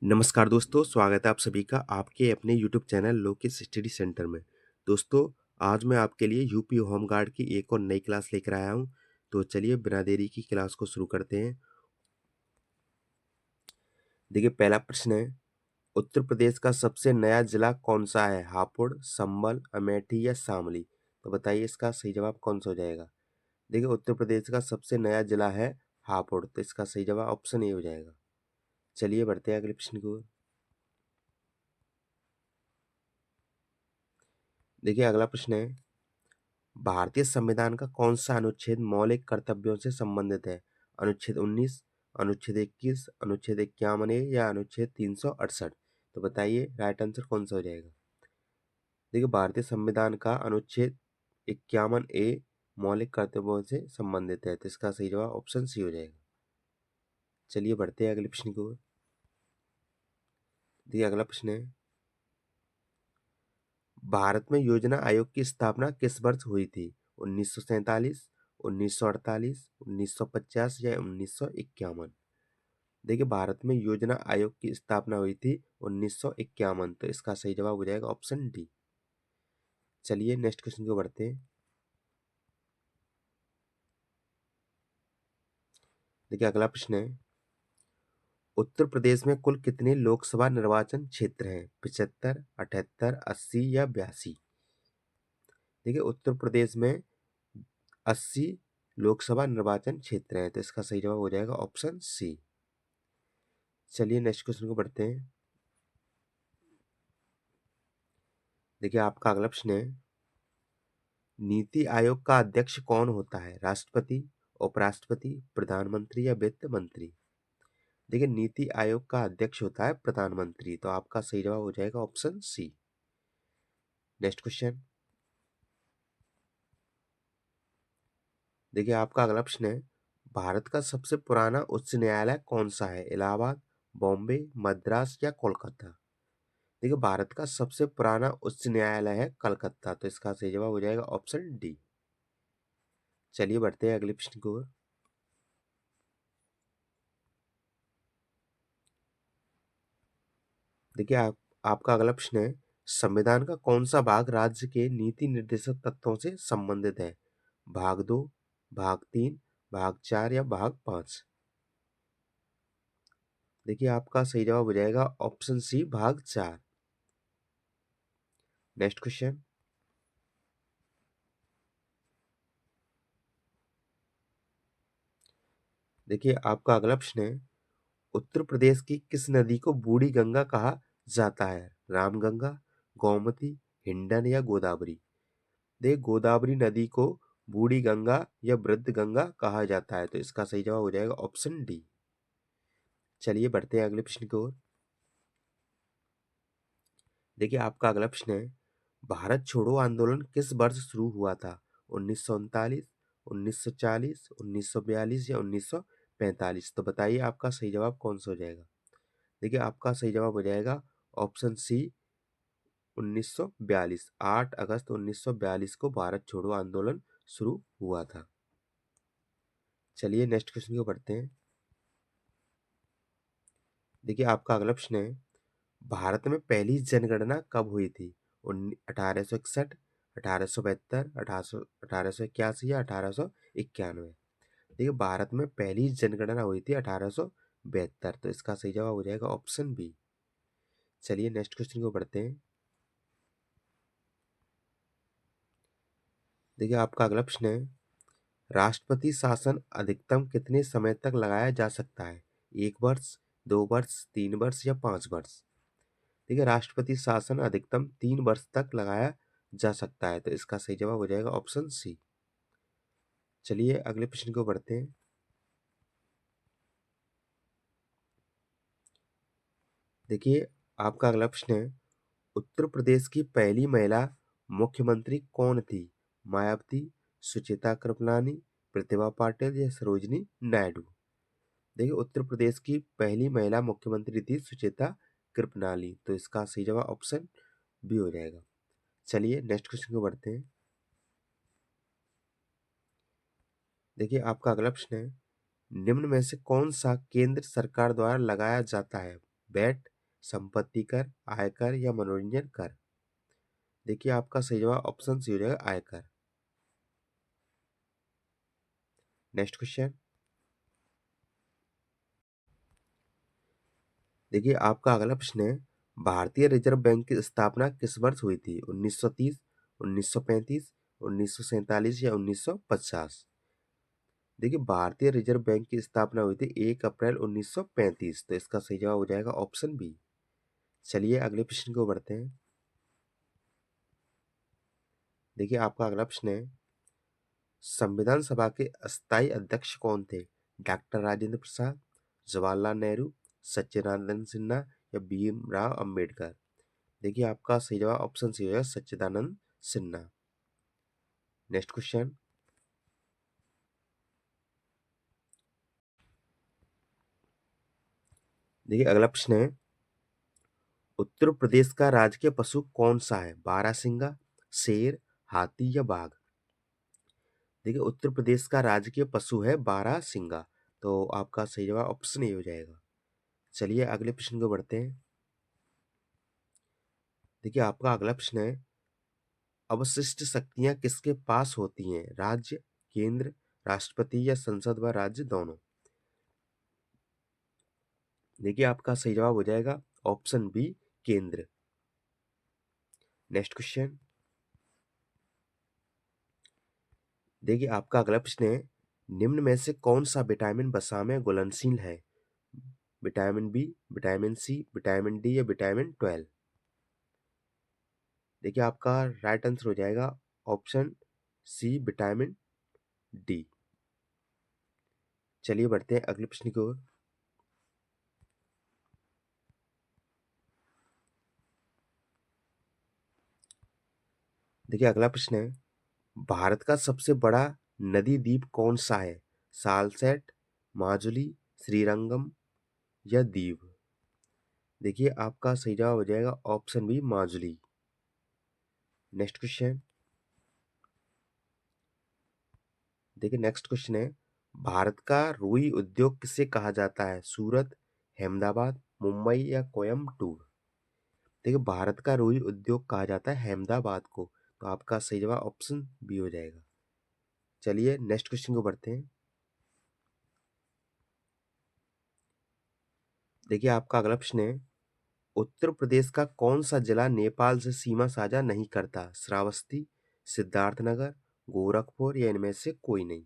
नमस्कार दोस्तों, स्वागत है आप सभी का आपके अपने YouTube channel Lokesh study centre में। दोस्तों, आज मैं आपके लिए यूपी होम गार्ड की एक और नई क्लास लेकर आया हूं। तो चलिए बिना देरी की क्लास को शुरू करते हैं। देखिए, पहला प्रश्न है, उत्तर प्रदेश का सबसे नया जिला कौन सा है? हापुड़, संभल, अमेठी या शामली? तो बताइए इसका सही जवाब कौन सा हो जाएगा। देखिए, उत्तर प्रदेश का सबसे नया जिला है हापुड़, तो इसका सही जवाब ऑप्शन ए हो जाएगा। चलिए बढ़ते हैं अगले प्रश्न की ओर। देखिए, अगला प्रश्न है, भारतीय संविधान का कौन सा अनुच्छेद मौलिक कर्तव्यों से संबंधित है? अनुच्छेद 19, अनुच्छेद 21, अनुच्छेद 51 ए या अनुच्छेद 368? तो बताइए राइट आंसर कौन सा हो जाएगा। देखिए, भारतीय संविधान का अनुच्छेद 51 ए मौलिक कर्तव्यों से संबंधित है, तो इसका सही जवाब ऑप्शन सी हो जाएगा। चलिए बढ़ते हैं अगले प्रश्न की ओर। देखिए, अगला प्रश्न है, भारत में योजना आयोग की स्थापना किस वर्ष हुई थी? 1947, 1948, 1950 या 1951? देखिए, भारत में योजना आयोग की स्थापना हुई थी 1951, तो इसका सही जवाब हो जाएगा ऑप्शन डी। चलिए नेक्स्ट क्वेश्चन को बढ़ते हैं। देखिए, अगला प्रश्न है, उत्तर प्रदेश में कुल कितने लोकसभा निर्वाचन क्षेत्र हैं? 75, 78, 80 या 82? देखिए, उत्तर प्रदेश में 80 लोकसभा निर्वाचन क्षेत्र हैं, तो इसका सही जवाब हो जाएगा ऑप्शन सी। चलिए नेक्स्ट क्वेश्चन को बढ़ते हैं। देखिए, आपका अगला प्रश्न है, नीति आयोग का अध्यक्ष कौन होता है? राष्ट्रपति, उपराष्ट्रपति, प्रधानमंत्री या वित्त मंत्री? देखिए, नीति आयोग का अध्यक्ष होता है प्रधानमंत्री, तो आपका सही जवाब हो जाएगा ऑप्शन सी। Next question. देखिए, आपका अगला प्रश्न है, भारत का सबसे पुराना उच्च न्यायालय कौन सा है? इलाहाबाद, बॉम्बे, मद्रास या कोलकाता? देखिए, भारत का सबसे पुराना उच्च न्यायालय है कलकत्ता, तो इसका सही जवाब हो जाएगा ऑप्शन डी। चलिए बढ़ते हैं अगले प्रश्न की ओर। देखिए, आपका अगला प्रश्न है, संविधान का कौन सा भाग राज्य के नीति निर्देशक तत्वों से संबंधित है? भाग 2, भाग 3, भाग 4 या भाग 5? देखिए, आपका सही जवाब हो जाएगा ऑप्शन सी, भाग 4। Next question. देखिए, आपका अगला प्रश्न है, उत्तर प्रदेश की किस नदी को बूढ़ी गंगा कहा जाता है? रामगंगा, गोमती, हिंडन या गोदावरी? देखिए, गोदावरी नदी को बूढ़ी गंगा या वृद्ध गंगा कहा जाता है, तो इसका सही जवाब हो जाएगा ऑप्शन डी। चलिए बढ़ते हैं अगले प्रश्न की ओर। देखिए, आपका अगला प्रश्न है, भारत छोड़ो आंदोलन किस वर्ष शुरू हुआ था? 1939, 1940, 1942 या 1945? तो बताइए आपका सही जवाब कौन सा हो जाएगा। देखिए, आपका सही जवाब हो जाएगा ऑप्शन सी, 1942। 8 अगस्त 1942 को भारत छोड़ो आंदोलन शुरू हुआ था। चलिए नेक्स्ट क्वेश्चन को पढ़ते हैं। देखिए, आपका अगला प्रश्न है, भारत में पहली जनगणना कब हुई थी? 1861, 1872, 1881 या 1891? देखिए, भारत में पहली जनगणना हुई थी 1872, तो इसका सही जवाब हो जाएगा ऑप्शन बी। चलिए नेक्स्ट क्वेश्चन को पढ़ते हैं। देखिए, आपका अगला प्रश्न है, राष्ट्रपति शासन अधिकतम कितने समय तक लगाया जा सकता है? 1 वर्ष, 2 वर्ष, 3 वर्ष या 5 वर्ष? देखिए, राष्ट्रपति शासन अधिकतम 3 वर्ष तक लगाया जा सकता है, तो इसका सही जवाब हो जाएगा ऑप्शन सी। चलिए अगले प्रश्न को बढ़ते हैं। देखिए, आपका अगला प्रश्न है, उत्तर प्रदेश की पहली महिला मुख्यमंत्री कौन थी? मायावती, सुचित्रा कृपलानी, प्रतिभा पाटिल या सरोजिनी नायडू? देखिए, उत्तर प्रदेश की पहली महिला मुख्यमंत्री थी सुचित्रा कृपलानी, तो इसका सही जवाब ऑप्शन बी हो जाएगा। चलिए नेक्स्ट क्वेश्चन को बढ़ते हैं। देखिए, आपका अगला प्रश्न है, निम्न में से कौन सा केंद्र सरकार द्वारा लगाया जाता है? वैट, संपत्ति कर, आयकर या मनोरंजन कर। देखिए आपका सही जवाब ऑप्शन सी हो जाएगा, आयकर। Next question. देखिए आपका अगला प्रश्न है, भारतीय रिजर्व बैंक की स्थापना किस वर्ष हुई थी? 1930, 1935, 1947 या 1950? देखिए भारतीय रिजर्व बैंक की स्थापना हुई थी 1 अप्रैल 1935, तो इसका सही जवाब हो जाएगा ऑप्शन बी। चलिए अगले प्रश्न को बढ़ते हैं। देखिए आपका अगला प्रश्न है, संविधान सभा के अस्थायी अध्यक्ष कौन थे? डॉक्टर राजेंद्र प्रसाद, जवाहरलाल नेहरू, सच्चिदानंद सिन्हा या भीमराव अंबेडकर? देखिए आपका सही जवाब ऑप्शन सी है, सच्चिदानंद सिन्हा। Next question. देखिए अगला प्रश्न है, उत्तर प्रदेश का राजकीय पशु कौन सा है? बारहसिंगा, शेर, हाथी या बाघ? देखिए उत्तर प्रदेश का राजकीय पशु है बारहसिंगा, तो आपका सही जवाब ऑप्शन ए हो जाएगा। चलिए अगले प्रश्न को बढ़ते हैं। देखिए आपका अगला प्रश्न है, अवशिष्ट शक्तियां किसके पास होती हैं? राज्य, केंद्र, राष्ट्रपति या संसद व राज्य दोनों? देखिए आपका सही जवाब हो जाएगा ऑप्शन बी, केंद्र। Next question. देखिए आपका अगला प्रश्न है, निम्न में से कौन सा विटामिन वसा में घुलनशील है? Vitamin B, vitamin C, vitamin D या विटामिन 12? देखिए आपका राइट आंसर हो जाएगा ऑप्शन सी, विटामिन डी। चलिए बढ़ते हैं अगले प्रश्न की ओर। देखिए अगला प्रश्न है, भारत का सबसे बड़ा नदी द्वीप कौन सा है? सालसेट, माजुली, श्रीरंगम या दीव? देखिए आपका सही जवाब हो जाएगा option B, Majuli. Next question. देखिए नेक्स्ट क्वेश्चन है, भारत का रुई उद्योग किसे कहा जाता है? सूरत, अहमदाबाद, मुंबई या कोयम्बटूर? देखिए भारत का रुई उद्योग कहा जाता है अहमदाबाद को, तो आपका सही जवाब ऑप्शन बी हो जाएगा। चलिए नेक्स्ट क्वेश्चन को बढ़ते हैं। देखिए आपका अगला प्रश्न है, उत्तर प्रदेश का कौन सा जिला नेपाल से सीमा साझा नहीं करता? श्रावस्ती, सिद्धार्थनगर, गोरखपुर या इनमें से कोई नहीं?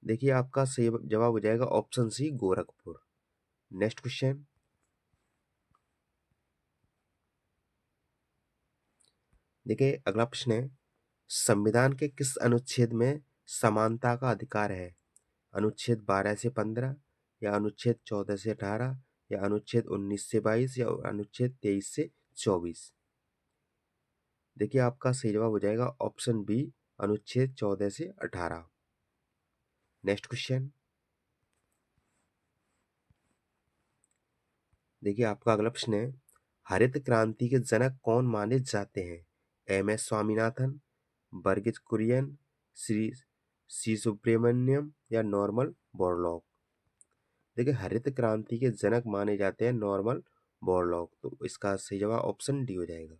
देखिए आपका सही जवाब हो जाएगा option C, Gorakhpur. Next question. देखिए अगला प्रश्न है, संविधान के किस अनुच्छेद में समानता का अधिकार है? अनुच्छेद 12 से 15 या अनुच्छेद 14 से 18 या अनुच्छेद 19 से 22 या अनुच्छेद 23 से 24? देखिए आपका सही जवाब हो जाएगा ऑप्शन बी, अनुच्छेद 14 से 18। Next question. देखिए आपका अगला प्रश्न है, हरित क्रांति के जनक कौन माने जाते हैं? एम एस स्वामीनाथन, वर्गीज कुरियन, श्री सी सुब्रमण्यम या नॉर्मल बोरलॉग? देखिए हरित क्रांति के जनक माने जाते हैं नॉर्मल बोरलॉग, तो इसका सही जवाब ऑप्शन डी हो जाएगा।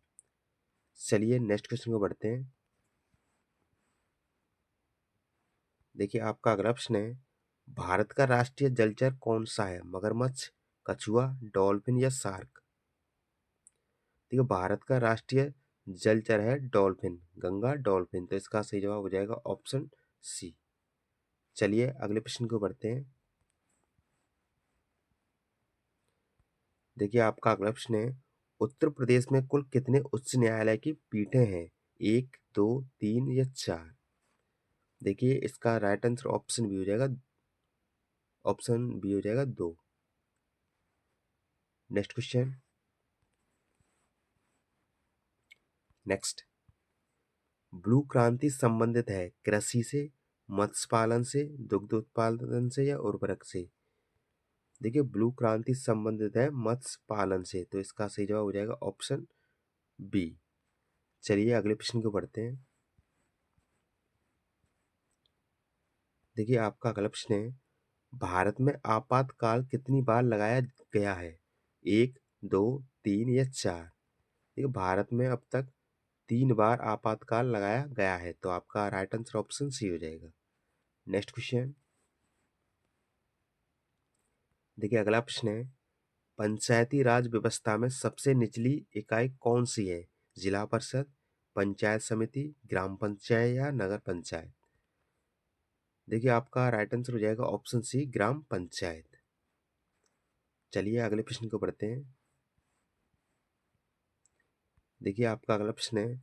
चलिए नेक्स्ट क्वेश्चन को बढ़ते हैं। देखिए आपका अगला प्रश्न है, भारत का राष्ट्रीय जलचर कौन सा है? मगरमच्छ, कछुआ, डॉल्फिन या शार्क? देखिए भारत का राष्ट्रीय जलचर है डॉल्फिन, गंगा डॉल्फिन, तो इसका सही जवाब हो जाएगा ऑप्शन सी। चलिए अगले प्रश्न को बढ़ते हैं। देखिए आपका अगला प्रश्न है, उत्तर प्रदेश में कुल कितने उच्च न्यायालय की पीठें हैं? एक, दो, तीन या चार? देखिए इसका राइट आंसर ऑप्शन बी हो जाएगा, ऑप्शन बी हो जाएगा, दो। Next question. नेक्स्ट, ब्लू क्रांति संबंधित है कृषि से, मत्स्य पालन से, दुग्ध उत्पादन से या उर्वरक से? देखिए ब्लू क्रांति संबंधित है मत्स्य पालन से, तो इसका सही जवाब हो जाएगा ऑप्शन बी। चलिए अगले प्रश्न को बढ़ते हैं। देखिए आपका अगला प्रश्न है, भारत में आपातकाल कितनी बार लगाया गया है? 1, 2, 3 या 4? देखिए भारत में अब तक 3 बार आपातकाल लगाया गया है, तो आपका राइट आंसर ऑप्शन सी हो जाएगा। Next question. देखिए अगला प्रश्न है, पंचायती राज व्यवस्था में सबसे निचली इकाई कौन सी है? जिला परिषद, पंचायत समिति, ग्राम पंचायत या नगर पंचायत? देखिए आपका राइट आंसर हो जाएगा ऑप्शन सी, ग्राम पंचायत। चलिए अगले प्रश्न को पढ़ते हैं। देखिए आपका अगला प्रश्न है,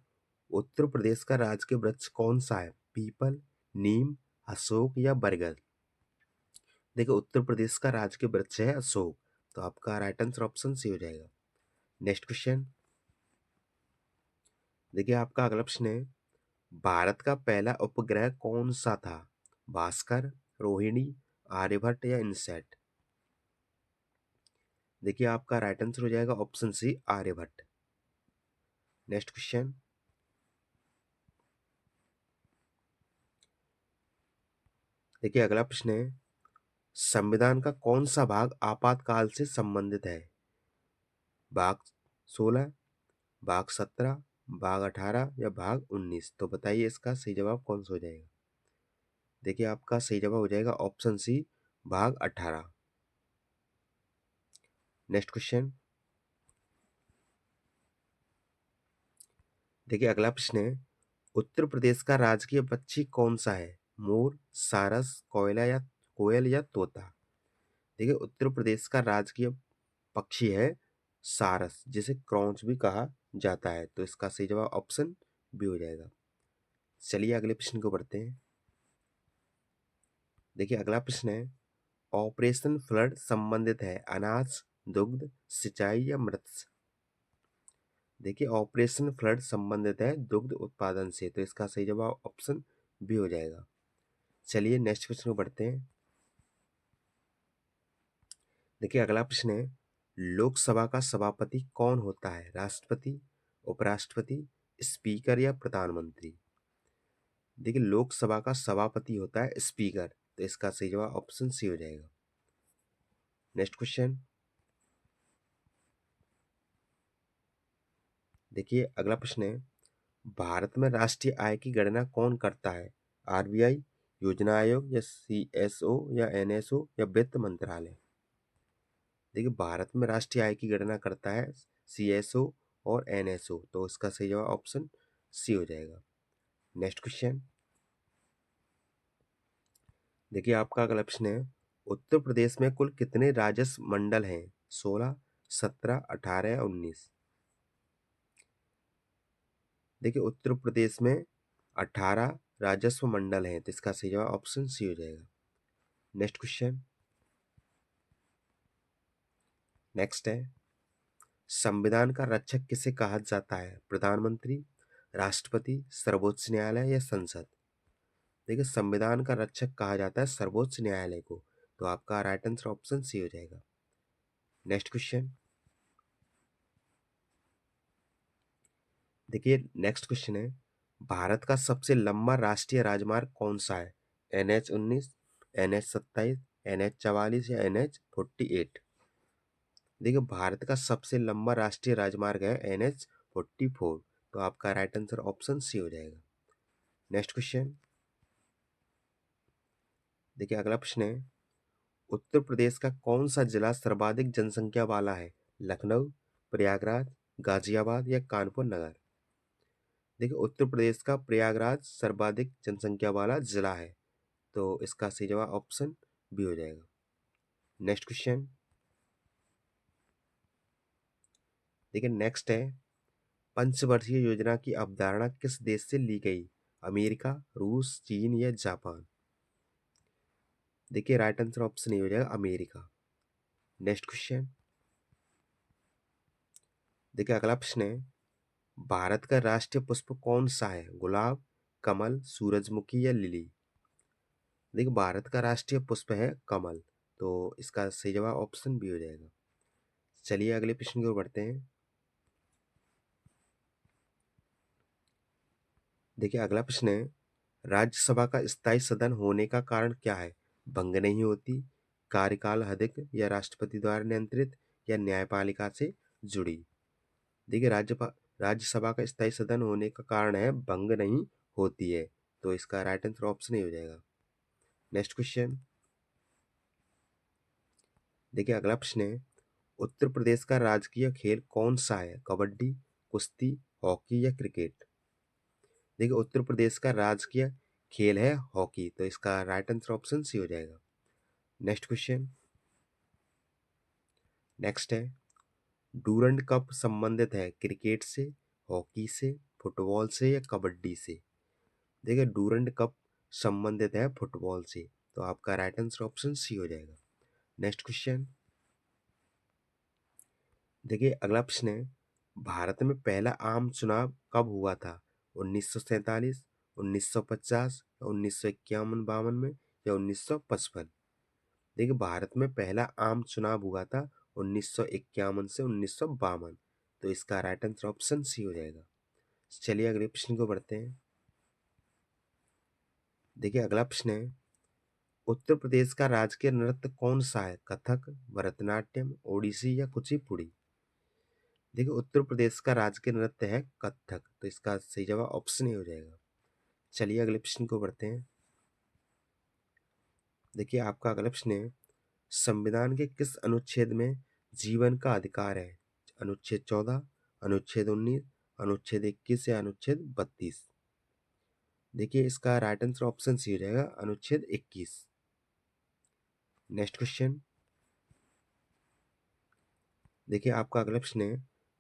उत्तर प्रदेश का राजकीय वृक्ष कौन सा है? पीपल, नीम, अशोक या बरगद? देखिए उत्तर प्रदेश का राजकीय वृक्ष है अशोक, तो आपका राइट आंसर ऑप्शन सी हो जाएगा। Next question. देखिए आपका अगला प्रश्न है, भारत का पहला उपग्रह कौन सा था? भास्कर, रोहिणी, आर्यभट्ट या इनसैट? देखिए आपका राइट आंसर हो जाएगा option C, Aryabhata. Next question. देखिए अगला प्रश्न है, संविधान का कौन सा भाग आपातकाल से संबंधित है? भाग 16, भाग 17, भाग 18 या भाग 19? तो बताइए इसका सही जवाब कौन सा हो जाएगा? देखिए आपका सही जवाब हो जाएगा ऑप्शन सी, भाग 18। Next question. देखिए अगला प्रश्न है, उत्तर प्रदेश का राजकीय पक्षी कौन सा है? मोर, सारस, कोयला या कोयल या तोता? देखिए उत्तर प्रदेश का राजकीय पक्षी है सारस, जिसे क्रॉच भी कहा जाता है, तो इसका सही जवाब ऑप्शन बी हो जाएगा। चलिए अगले प्रश्न को पढ़ते हैं। देखिए अगला प्रश्न है, ऑपरेशन फ्लड संबंधित है अनाज, दुग्ध, सिंचाई या मत्स्य? देखिए ऑपरेशन फ्लड संबंधित है दुग्ध उत्पादन से, तो इसका सही जवाब ऑप्शन बी हो जाएगा। चलिए नेक्स्ट क्वेश्चन को बढ़ते हैं। देखिए अगला प्रश्न है, लोकसभा का सभापति कौन होता है? राष्ट्रपति, उपराष्ट्रपति, स्पीकर या प्रधानमंत्री? देखिए लोकसभा का सभापति होता है स्पीकर, तो इसका सही जवाब ऑप्शन सी हो जाएगा। Next question. देखिए अगला प्रश्न है, भारत में राष्ट्रीय आय की गणना कौन करता है? आरबीआई, योजना आयोग या सीएसओ या एनएसओ या वित्त मंत्रालय? देखिए भारत में राष्ट्रीय आय की गणना करता है सीएसओ और एनएसओ, तो इसका सही जवाब ऑप्शन सी हो जाएगा। Next question. देखिए आपका अगला प्रश्न है, उत्तर प्रदेश में कुल कितने राजस्व मंडल हैं? 16, 17, 18 या 19? देखिए उत्तर प्रदेश में 18 राजस्व मंडल हैं, तो इसका सही जवाब ऑप्शन सी हो जाएगा। Next question. नेक्स्ट है, संविधान का रक्षक किसे कहा जाता है? प्रधानमंत्री, राष्ट्रपति, सर्वोच्च न्यायालय या संसद? देखिए संविधान का रक्षक कहा जाता है सर्वोच्च न्यायालय को, तो आपका राइट आंसर ऑप्शन सी हो जाएगा। Next question. देखिए नेक्स्ट क्वेश्चन है, भारत का सबसे लंबा राष्ट्रीय राजमार्ग कौन सा है? NH-19, NH-27, NH-44 या NH-48? देखिए भारत का सबसे लंबा राष्ट्रीय राजमार्ग है NH-44, तो आपका राइट आंसर ऑप्शन सी हो जाएगा। Next question. देखिए अगला प्रश्न है, उत्तर प्रदेश का कौन सा जिला सर्वाधिक जनसंख्या वाला है? लखनऊ, प्रयागराज, गाजियाबाद या कानपुर नगर? देखिए उत्तर प्रदेश का प्रयागराज सर्वाधिक जनसंख्या वाला जिला है, तो इसका सही जवाब ऑप्शन बी हो जाएगा। Next question. देखिए नेक्स्ट है, पंचवर्षीय योजना की अवधारणा किस देश से ली गई? अमेरिका, रूस, चीन या जापान? देखिए राइट आंसर ऑप्शन ए हो जाएगा अमेरिका। Next question. देखिए अगला प्रश्न है, भारत का राष्ट्रीय पुष्प कौन सा है? गुलाब, कमल, सूरजमुखी या लिली? देखिए भारत का राष्ट्रीय पुष्प है कमल, तो इसका सही जवाब ऑप्शन बी हो जाएगा। चलिए अगले प्रश्न की ओर बढ़ते हैं। देखिए अगला प्रश्न है, राज्यसभा का स्थायी सदन होने का कारण क्या है? भंग नहीं होती, कार्यकाल अधिक या राष्ट्रपति द्वारा नियंत्रित या न्यायपालिका से जुड़ी। देखिए राज्यसभा का स्थायी सदन होने का कारण है भंग नहीं होती है, तो इसका राइट आंसर ऑप्शन ही हो जाएगा। नेक्स्ट क्वेश्चन देखिए, अगला प्रश्न है, उत्तर प्रदेश का राजकीय खेल कौन सा है? कबड्डी, कुश्ती, हॉकी या क्रिकेट? देखिए उत्तर प्रदेश का राजकीय खेल है हॉकी, तो इसका राइट आंसर ऑप्शन सी हो जाएगा। नेक्स्ट क्वेश्चन नेक्स्ट है, डूरंड कप संबंधित है क्रिकेट से, हॉकी से, फुटबॉल से या कबड्डी से? देखिए डूरंड कप संबंधित है फुटबॉल से, तो आपका राइट आंसर ऑप्शन सी हो जाएगा। नेक्स्ट क्वेश्चन देखिए, अगला प्रश्न है, भारत में पहला आम चुनाव कब हुआ था? 1947, 1950, 1951-52 में या 1955? देखिए भारत में पहला आम चुनाव हुआ था 1951 से 1952, तो इसका राइट आंसर ऑप्शन सी हो जाएगा। चलिए अगले प्रश्न को बढ़ते हैं। देखिए अगला प्रश्न है, उत्तर प्रदेश का राजकीय नृत्य कौन सा है? कथक, भरतनाट्यम, ओडिसी या कुचिपुड़ी? देखिए उत्तर प्रदेश का राजकीय नृत्य है कथक, तो इसका सही जवाब ऑप्शन ही हो जाएगा। चलिए अगले प्रश्न को बढ़ते हैं। देखिए आपका अगला प्रश्न है, संविधान के किस अनुच्छेद में जीवन का अधिकार है? अनुच्छेद 14, अनुच्छेद 19, अनुच्छेद 21 या अनुच्छेद 32? देखिए इसका राइट आंसर ऑप्शन सी हो जाएगा, अनुच्छेद 21। नेक्स्ट क्वेश्चन देखिए आपका अगला प्रश्न है,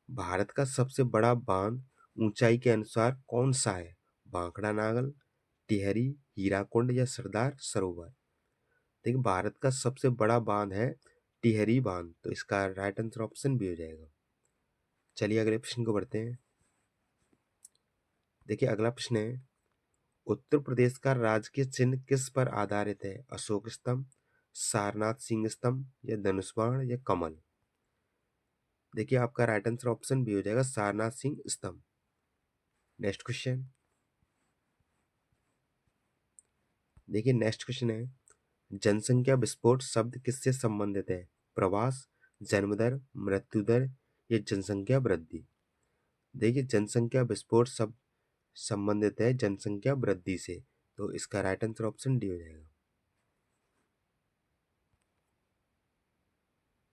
भारत का सबसे बड़ा बांध ऊंचाई के अनुसार कौन सा है? भाखड़ा नागल, टिहरी, हीराकुंड या सरदार सरोवर? देखिए भारत का सबसे बड़ा बांध है टिहरी बांध, तो इसका राइट आंसर ऑप्शन भी हो जाएगा। चलिए अगले प्रश्न को बढ़ते हैं। देखिए अगला प्रश्न है, उत्तर प्रदेश का राजकीय चिन्ह किस पर आधारित है? अशोक स्तंभ, सारनाथ सिंह स्तंभ या धनुष बाण या कमल? देखिए आपका राइट आंसर ऑप्शन भी हो जाएगा, सारनाथ सिंह स्तंभ। नेक्स्ट क्वेश्चन देखिए, नेक्स्ट क्वेश्चन है, जनसंख्या विस्फोट शब्द किससे संबंधित है? प्रवास, जन्म दर, मृत्यु दर या जनसंख्या वृद्धि? देखिए जनसंख्या विस्फोट शब्द संबंधित है जनसंख्या वृद्धि से, तो इसका राइट आंसर ऑप्शन डी हो जाएगा।